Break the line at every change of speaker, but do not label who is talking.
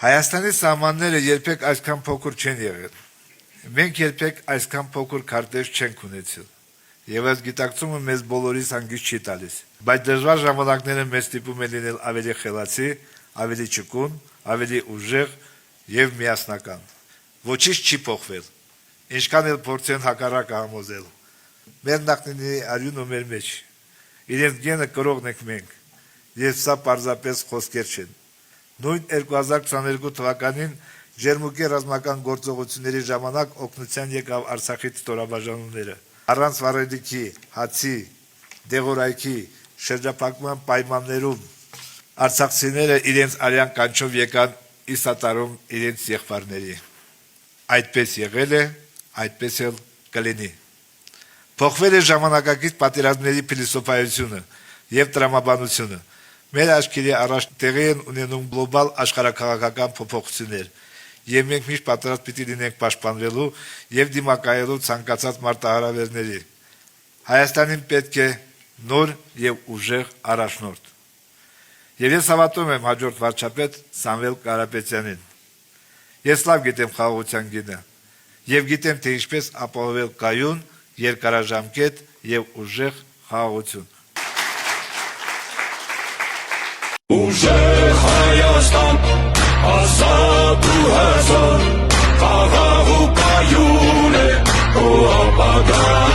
Հայաստանի սահմանները երբեք այսքան փոքր չեն եղել։ Մենք երբեք այսքան փոքր քարտեզ չենք ունեցել։ Եվ այս գիտակցումը մեզ բոլորիս հանգիստ չի տալիս։ Բայց դժվար ժամանակները մեզ ստիպում են լինել ավելի խելացի, ավելի ճկուն, ավելի ուժեղ եւ միասնական։ Ոչինչ չի փոխվել։ Ինչքան էլ փորձեն հակառակը համոզել։ Մեր նախնիների արյունը մեր մեջ։ Իրենց գենը կրողն ենք մենք։ Եվ սա պարզապես խոսքեր չեն։ Նույն 2022 թվականին Ջերմուկի ռազմական գործողությունների ժամանակ օգնության եկավ Արցախի ստորաբաժանումները։ Առանց վառելիքի, հացի, դեղորայքի, շրջափակման պայմաններում արցախցիները իրենց արյան կանչով եկան իսատարում իրենց եղբայրների։ Այդպես եղել է, այդպես էլ կլինի։ Փոխվել է ժամանակակից պատերազմների փիլիսոփայությունը եւ տրամաբանությունը։ Մեր աչքերի առաջ տեղի են ունենում գլոբալ աշխարհաքաղաքական փոփոխություններ, եւ մենք միշտ պատրաստ պիտի լինենք պաշտպանվելու եւ դիմակայելու ցանկացած մարտահրավերների։ Հայաստանին պետք է նոր եւ ուժեղ առաջնորդ։ Եվ ես հավատում եմ հաջորդ վարչապետ Սամվել Կարապետյանին։ Ես լավ գիտեմ խաղաղության գինը եւ գիտեմ, թե ինչպես ապահովել կայուն, երկարաժամկետ եւ ուժեղ խաղաղություն։
Ուժեղ Հայաստան, ազատ ու հզոր, խաղաղ ու կայուն է, ու ապագան